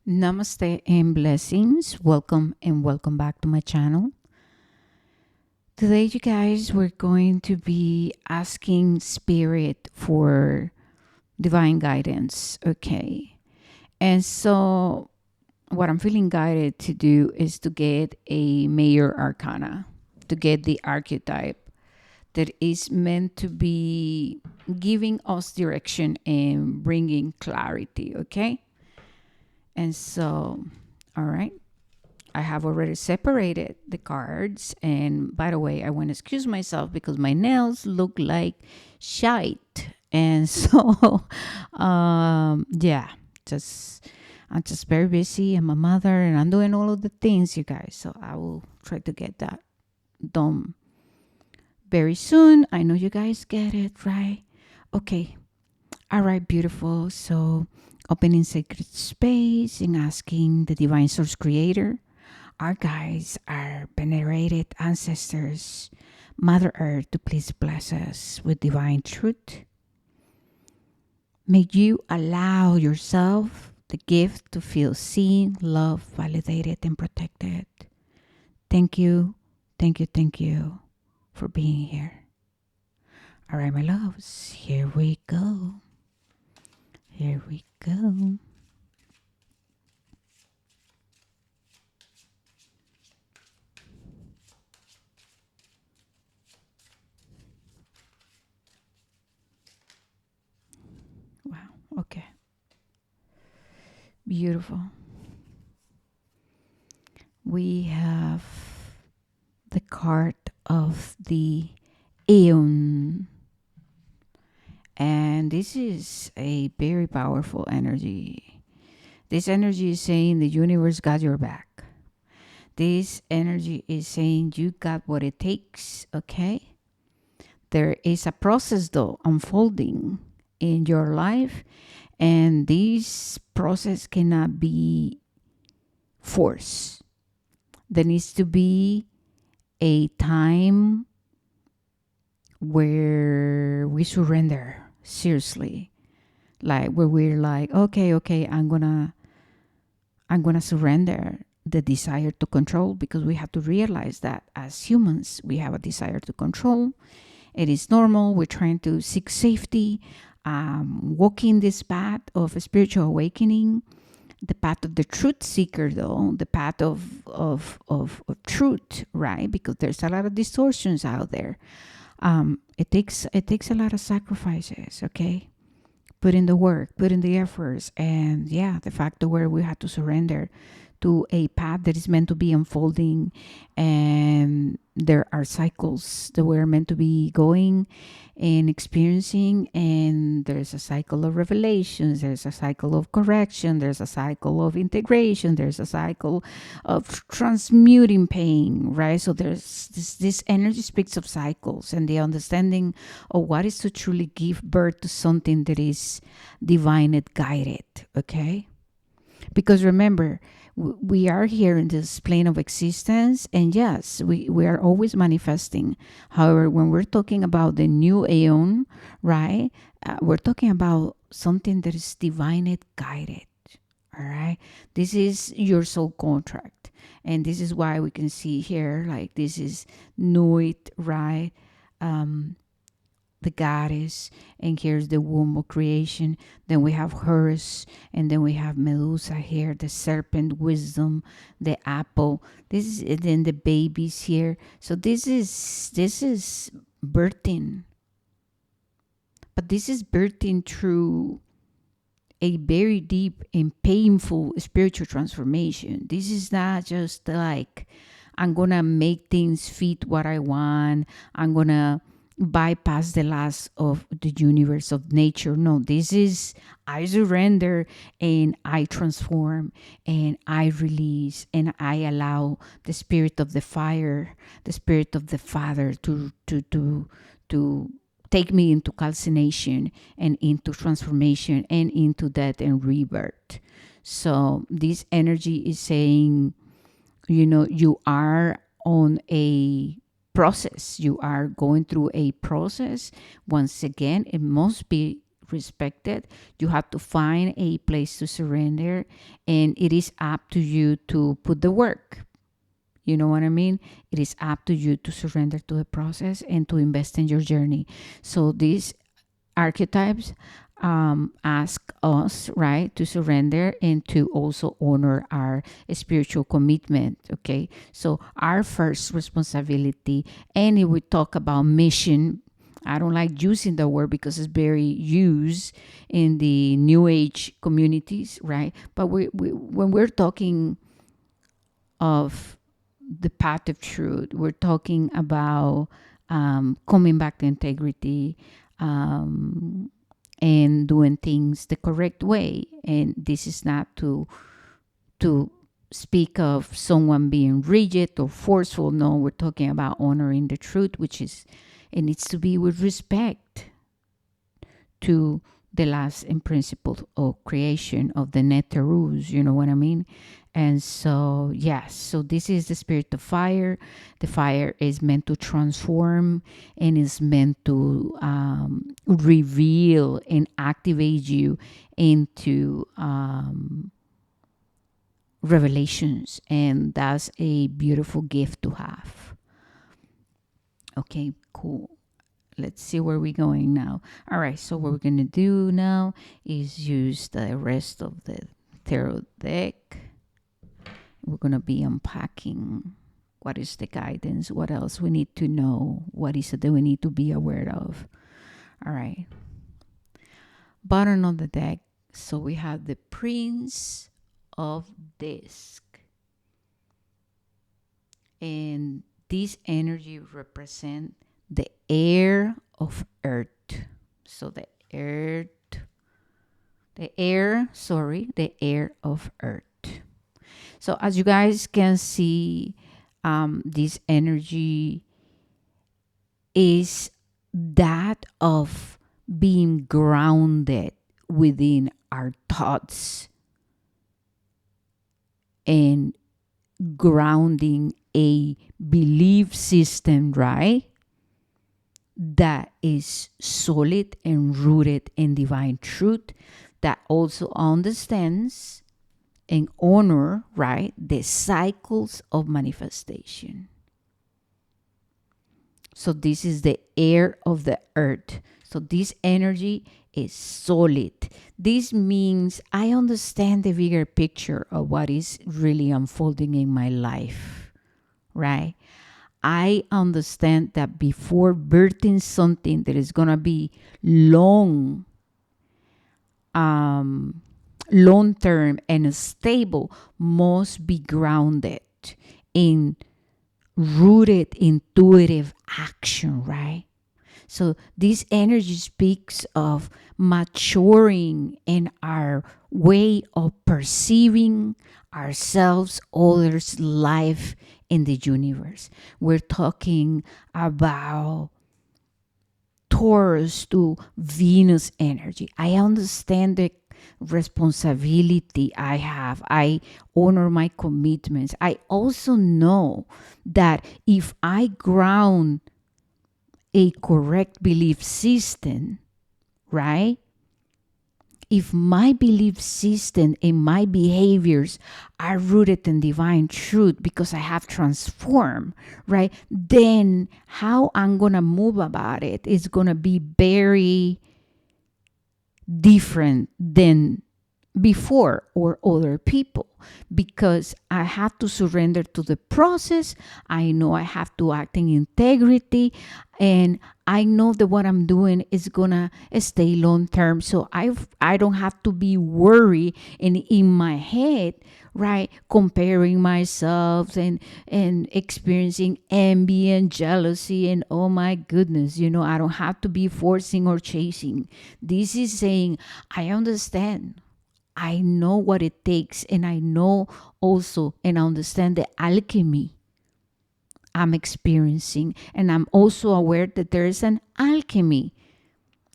Namaste and blessings. Welcome and welcome back to my channel. Today, you guys, we're going to be asking Spirit for divine guidance. Okay. And so, what I'm feeling guided to do is to get a major arcana, to get the archetype that is meant to be giving us direction and bringing clarity. Okay. And so, all right. I have already separated the cards. And by the way, I want to excuse myself because my nails look like shite. And so, yeah, just I'm just very busy. I'm a mother and I'm doing all of the things, you guys. So I will try to get that done very soon. I know you guys get it, right? Okay. All right, beautiful. So opening sacred space and asking the divine source creator, our guides, our venerated ancestors, Mother Earth, to please bless us with divine truth. May you allow yourself the gift to feel seen, loved, validated, and protected. Thank you, thank you, thank you for being here. All right, my loves, here we go. Here we go. Wow, okay. Beautiful. We have the card of the Aeon. And this is a very powerful energy. This energy is saying the universe got your back. This energy is saying you got what it takes, okay? There is a process though unfolding in your life, and this process cannot be forced. There needs to be a time where we surrender seriously, like where we're like, okay, I'm gonna surrender the desire to control, because we have to realize that as humans we have a desire to control. It is normal. We're trying to seek safety, walking this path of spiritual awakening, the path of the truth seeker, though, the path of truth, right? Because there's a lot of distortions out there. It takes a lot of sacrifices, okay? Put in the work, put in the efforts, and yeah, the fact that where we have to surrender to a path that is meant to be unfolding, and there are cycles that we're meant to be going and experiencing, and there's a cycle of revelations, there's a cycle of correction, there's a cycle of integration, there's a cycle of transmuting pain, right? So there's this energy speaks of cycles and the understanding of what is to truly give birth to something that is divine guided, okay? Because remember, we are here in this plane of existence, and yes, we are always manifesting. However, when we're talking about the new aeon, right, we're talking about something that is divine guided. All right, this is your soul contract, and this is why we can see here, like, this is Nuit, right? um the goddess, and here's the womb of creation. Then we have Horus, and then we have Medusa here, the serpent, wisdom, the apple. This is, and then the babies here. So this is birthing, but this is birthing through a very deep and painful spiritual transformation. This is not just like, I'm gonna make things fit what I want, I'm gonna bypass the laws of the universe, of nature. No, this is, I surrender and I transform and I release and I allow the spirit of the fire, the spirit of the Father to take me into calcination and into transformation and into death and rebirth. So this energy is saying, you are on a process. You are going through a process. Once again, it must be respected. You have to find a place to surrender, and it is up to you to put the work. You know what I mean? It is up to you to surrender to the process and to invest in your journey. So these archetypes ask us, right, to surrender and to also honor our spiritual commitment. Okay, so our first responsibility, and if we talk about mission, I don't like using the word because it's very used in the new age communities, right? But when we're talking of the path of truth, we're talking about coming back to integrity, and doing things the correct way. And this is not to speak of someone being rigid or forceful. No, we're talking about honoring the truth, which is, it needs to be with respect to the last in principle of creation of the Neterus, you know what I mean? And so, yes, so this is the spirit of fire. The fire is meant to transform and is meant to reveal and activate you into revelations. And that's a beautiful gift to have. Okay, cool. Let's see where we're going now. All right, so what we're going to do now is use the rest of the tarot deck. We're going to be unpacking what is the guidance, what else we need to know, what is it that we need to be aware of. All right. Bottom of the deck, so we have the Prince of Disc. And this energy represents the air of earth. So the air of earth. So as you guys can see, this energy is that of being grounded within our thoughts and grounding a belief system, right? That is solid and rooted in divine truth, that also understands and honor, right, the cycles of manifestation. So this is the air of the earth. So this energy is solid. This means I understand the bigger picture of what is really unfolding in my life, right? I understand that before birthing something that is going to be long term and stable, must be grounded in rooted intuitive action, right? So this energy speaks of maturing in our way of perceiving ourselves, others, life in the universe. We're talking about Taurus to Venus energy. I understand the responsibility I have. I honor my commitments. I also know that if I ground a correct belief system, right? If my belief system and my behaviors are rooted in divine truth because I have transformed, right? Then how I'm going to move about it is going to be very different than before or other people, because I have to surrender to the process. I know I have to act in integrity, and I know that what I'm doing is gonna stay long term. So I don't have to be worried and in my head, right, comparing myself and experiencing envy and jealousy and oh my goodness, I don't have to be forcing or chasing. This is saying I understand. I know what it takes, and I know also and understand the alchemy I'm experiencing. And I'm also aware that there is an alchemy,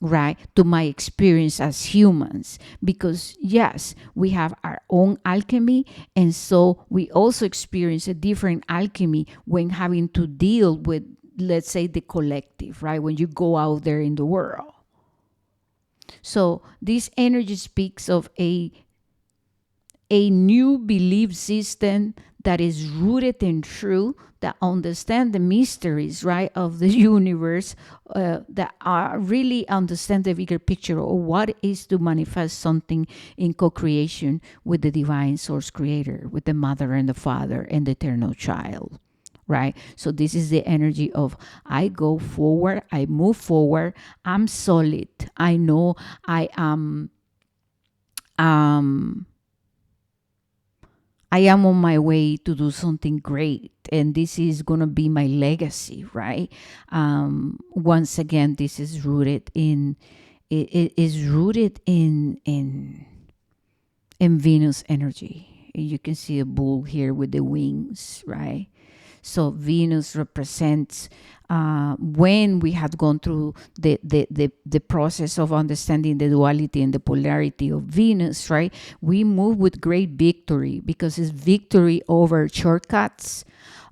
right, to my experience as humans. Because yes, we have our own alchemy, and so we also experience a different alchemy when having to deal with, let's say, the collective, right, when you go out there in the world. So this energy speaks of a new belief system that is rooted in truth, that understand the mysteries, right, of the universe, that are really understand the bigger picture of what is to manifest something in co-creation with the divine source creator, with the mother and the father and the eternal child. Right? So this is the energy of I go forward, I move forward, I'm solid. I know um I am on my way to do something great, and this is gonna be my legacy, right? Once again, this is rooted in it is rooted in Venus energy. You can see a bull here with the wings, right? So Venus represents when we had gone through the process of understanding the duality and the polarity of Venus, right? We move with great victory because it's victory over shortcuts,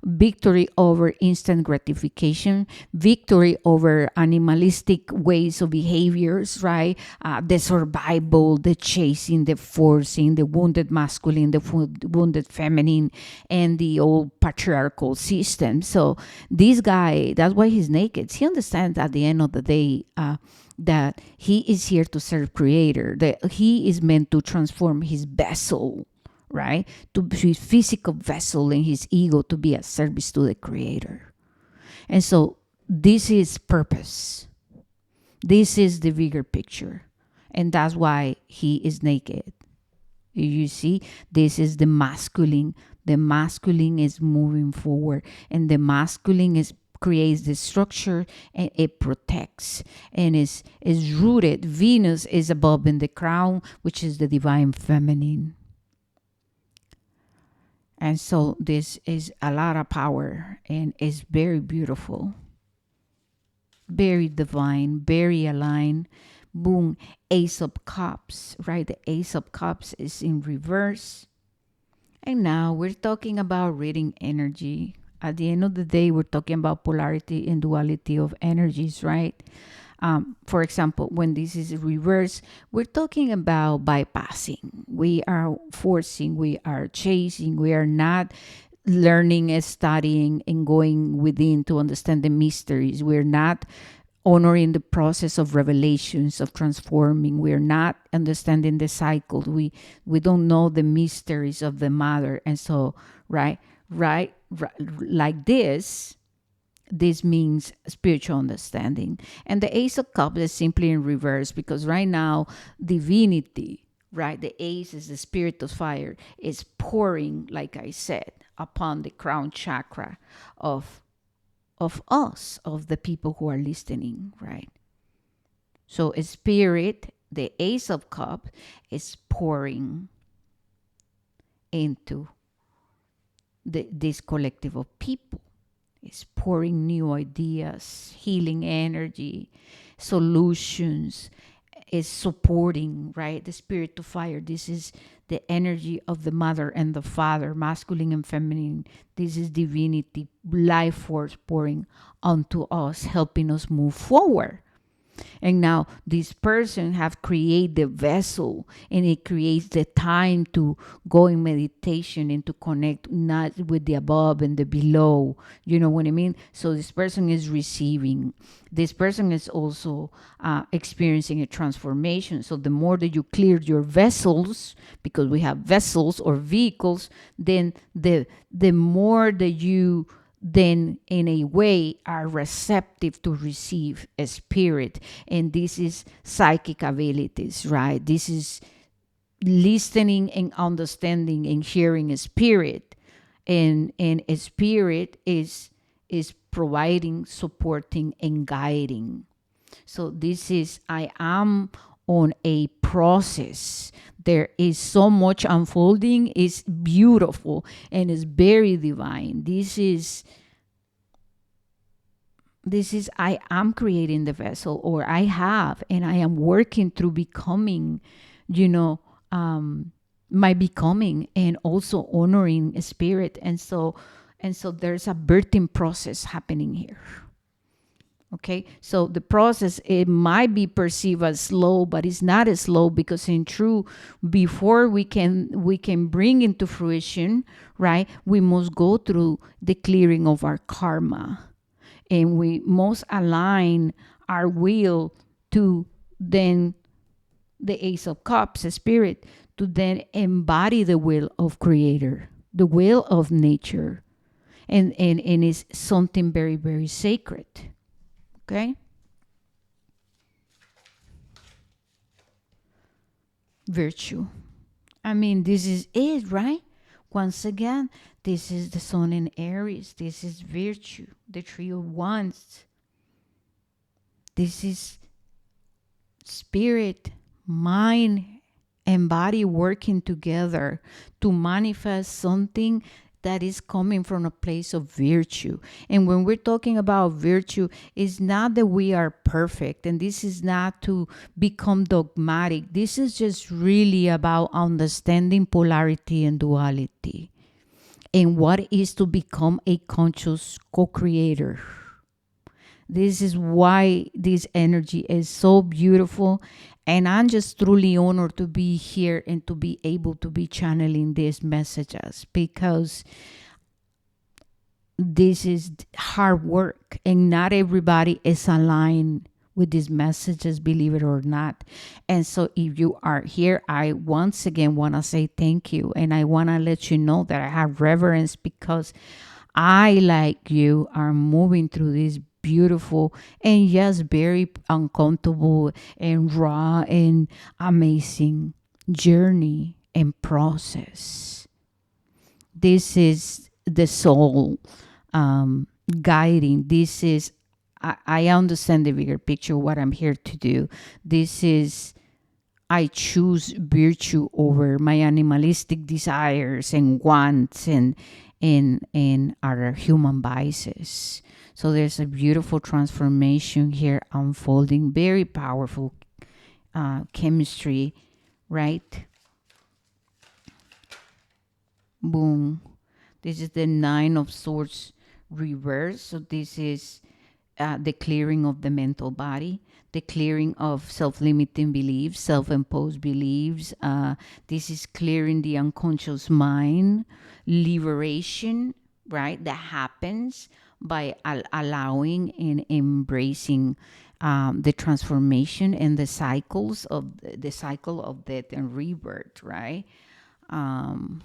victory over instant gratification, victory over animalistic ways of behaviors, right? The survival, the chasing, the forcing, the wounded masculine, the wounded feminine, and the old patriarchal system. So this guy, that's why he's naked. He understands at the end of the day that he is here to serve creator, that he is meant to transform his vessel, right? To his physical vessel and his ego to be a service to the creator. And so this is purpose. This is the bigger picture. And that's why he is naked. You see, this is the masculine. The masculine is moving forward, and the masculine is creates the structure and it protects and is rooted. Venus is above in the crown, which is the divine feminine. And so this is a lot of power and is very beautiful, very divine, very aligned. Boom, Ace of Cups, right? The Ace of Cups is in reverse. And now we're talking about reading energy. At the end of the day, we're talking about polarity and duality of energies, right? For example, when this is reverse, we're talking about bypassing. We are forcing, we are chasing, we are not learning and studying and going within to understand the mysteries. We're not honoring the process of revelations of transforming. We're not understanding the cycle. We don't know the mysteries of the mother. And so right like this means spiritual understanding. And the Ace of Cups is simply in reverse because right now, divinity, right? The ace is the spirit of fire, is pouring, like I said, upon the crown chakra of us, of the people who are listening, right? So a spirit, the Ace of Cups, is pouring into this collective of people. It's pouring new ideas, healing energy, solutions, is supporting, right? The spirit of fire. This is the energy of the mother and the father, masculine and feminine. This is divinity, life force pouring onto us, helping us move forward. And now this person have created the vessel, and it creates the time to go in meditation and to connect not with the above and the below. You know what I mean? So this person is receiving. This person is also experiencing a transformation. So the more that you clear your vessels, because we have vessels or vehicles, then the more that you then in a way are receptive to receive a spirit. And this is psychic abilities, right? This is listening and understanding and hearing a spirit. And a spirit is providing, supporting, and guiding. So this is, I am on a process. There is so much unfolding. It's beautiful and it's very divine. This is I am creating the vessel, or I have, and I am working through becoming, you know, my becoming, and also honoring a spirit. And so there's a birthing process happening here, Okay, so the process, it might be perceived as slow, but it's not as slow, because in true, before we can bring into fruition, right, we must go through the clearing of our karma, and we must align our will to then the Ace of Cups, a spirit, to then embody the will of Creator, the will of nature, and it's something very, very sacred. Okay. Virtue. I mean, this is it, right? Once again, this is the sun in Aries. This is virtue, the Three of Wands. This is spirit, mind, and body working together to manifest something that is coming from a place of virtue. And when we're talking about virtue, it's not that we are perfect, and this is not to become dogmatic. This is just really about understanding polarity and duality, and what is to become a conscious co-creator. This is why this energy is so beautiful. And I'm just truly honored to be here and to be able to be channeling these messages, because this is hard work and not everybody is aligned with these messages, believe it or not. And so if you are here, I once again want to say thank you. And I want to let you know that I have reverence, because I, like you, are moving through this beautiful and yes, very uncomfortable and raw and amazing journey and process. This is the soul guiding. This is, I understand the bigger picture, what I'm here to do. This is, I choose virtue over my animalistic desires and wants and our human biases. So there's a beautiful transformation here unfolding, very powerful chemistry, right? Boom. This is the Nine of Swords reverse. So this is the clearing of the mental body, the clearing of self-limiting beliefs, self-imposed beliefs. This is clearing the unconscious mind, liberation, right? That happens by allowing and embracing the transformation and the cycles of the cycle of death and rebirth, right? Um,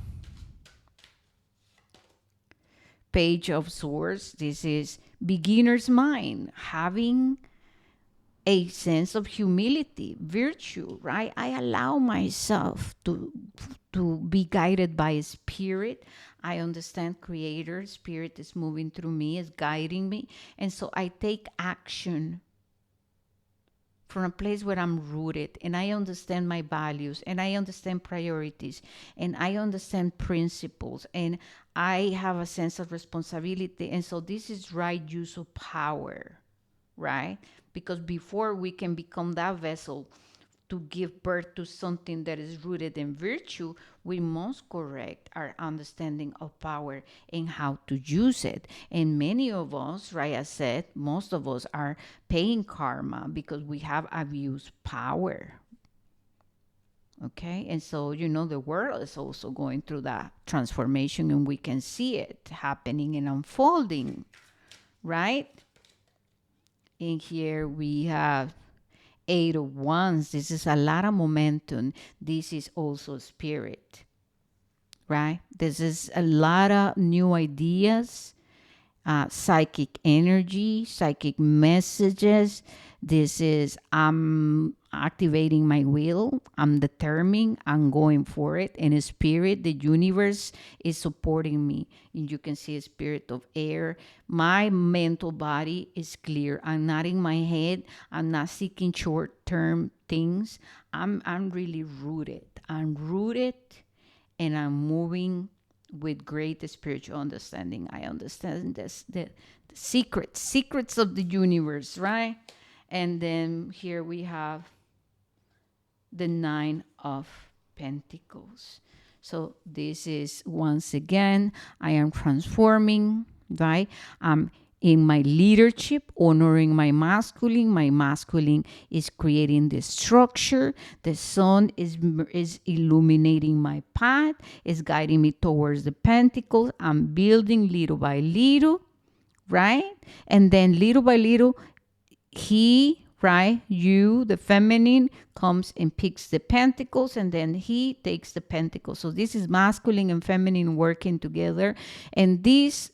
Page of Swords. This is beginner's mind, having a sense of humility, virtue, right? I allow myself to be guided by a spirit. I understand creator spirit is moving through me, is guiding me. And so I take action from a place where I'm rooted and I understand my values and I understand priorities and I understand principles and I have a sense of responsibility. And so this is right use of power, right? Because before we can become that vessel to give birth to something that is rooted in virtue, we must correct our understanding of power and how to use it. And many of us, right, as said, most of us are paying karma because we have abused power. Okay, and so the world is also going through that transformation, and we can see it happening and unfolding, right? And here we have Eight of Wands. This is a lot of momentum. This is also spirit, right? This is a lot of new ideas, psychic energy, psychic messages. This is I'm activating my will. I'm determined. I'm going for it. And spirit, the universe is supporting me. And you can see a spirit of air. My mental body is clear. I'm not in my head. I'm not seeking short-term things. I'm really rooted. I'm rooted and I'm moving with great spiritual understanding. I understand this, the secrets of the universe, right? And then here we have the Nine of Pentacles. So this is once again, I am transforming, right? I'm in my leadership, honoring my masculine. My masculine is creating the structure. The sun is illuminating my path, is guiding me towards the pentacles. I'm building little by little, right? And then little by little, he, right, you, the feminine, comes and picks the pentacles, and then he takes the pentacles. So this is masculine and feminine working together. And this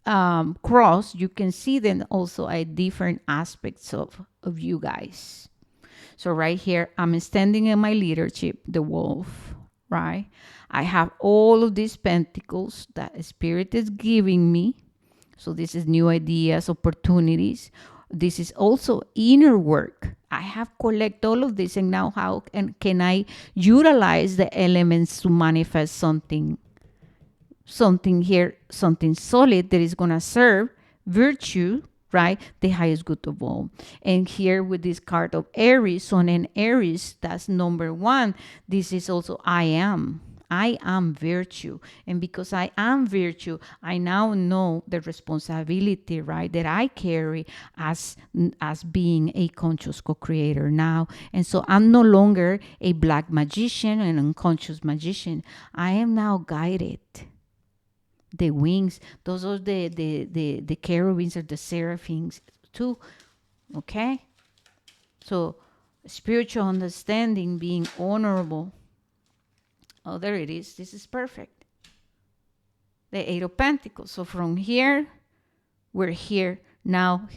cross, you can see then also at different aspects of you guys. So right here, I'm standing in my leadership, the wolf, right? I have all of these pentacles that Spirit is giving me. So this is new ideas, opportunities. This is also inner work. I have collect all of this, and now how can I utilize the elements to manifest something here, something solid that is going to serve virtue, right? The highest good of all. And here with this card of Aries, Sun and Aries, that's number one. This is also I am virtue. And because I am virtue, I now know the responsibility, right, that I carry as being a conscious co-creator now. And so I'm no longer a black magician, an unconscious magician. I am now guided. The wings, those are the cherubims or the seraphims too. Okay, so spiritual understanding, being honorable. Oh, there it is. This is perfect. The Eight of Pentacles. So from here, we're here now.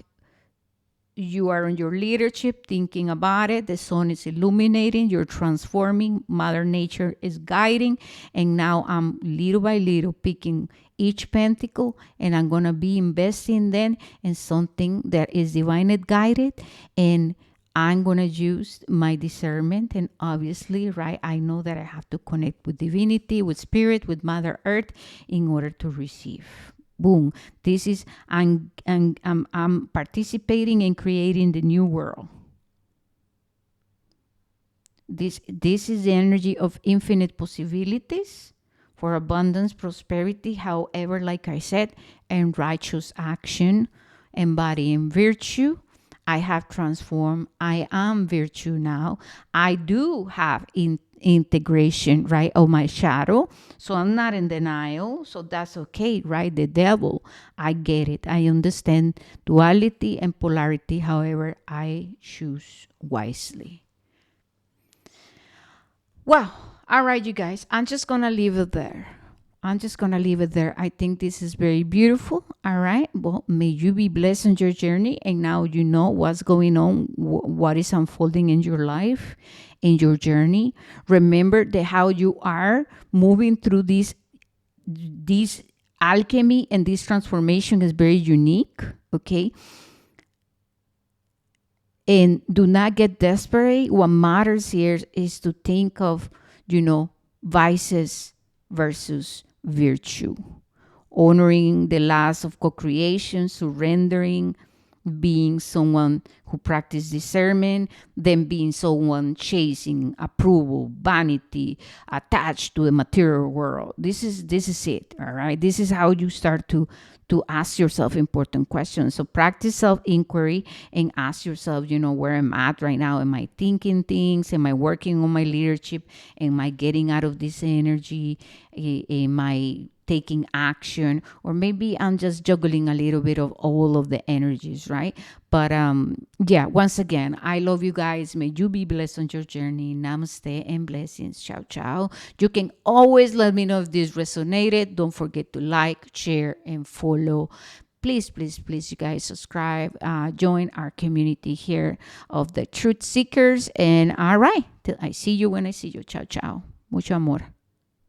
You are in your leadership, thinking about it. The sun is illuminating. You're transforming. Mother Nature is guiding. And now I'm little by little picking each pentacle, and I'm going to be investing then in something that is divinely guided. And I'm going to use my discernment. And obviously, right, I know that I have to connect with divinity, with spirit, with Mother Earth in order to receive. Boom. This is, I'm participating in creating the new world. This is the energy of infinite possibilities for abundance, prosperity, however, like I said, and righteous action, embodying virtue. I have transformed. I am virtue now. I do have integration, right, of my shadow. So I'm not in denial. So that's okay, right? The devil, I get it. I understand duality and polarity. However, I choose wisely. Well, all right, you guys, I'm just going to leave it there. I think this is very beautiful. All right. Well, may you be blessed on your journey. And now you know what's going on, what is unfolding in your life, in your journey. Remember that how you are moving through this alchemy and this transformation is very unique. Okay. And do not get desperate. What matters here is to think of, vices versus virtue, honoring the laws of co-creation, surrendering, being someone who practices discernment, then being someone chasing approval, vanity, attached to the material world. This is it, all right? This is how you start to ask yourself important questions. So practice self-inquiry and ask yourself, where I'm at right now. Am I thinking things? Am I working on my leadership? Am I getting out of this energy? Am I taking action? Or maybe I'm just juggling a little bit of all of the energies, right? But once again, I love you guys. May you be blessed on your journey. Namaste and blessings. Ciao, ciao. You can always let me know if this resonated. Don't forget to like, share, and follow. Please, please, please, you guys subscribe. Join our community here of the Truth Seekers. And all right, till I see you when I see you. Ciao, ciao. Mucho amor.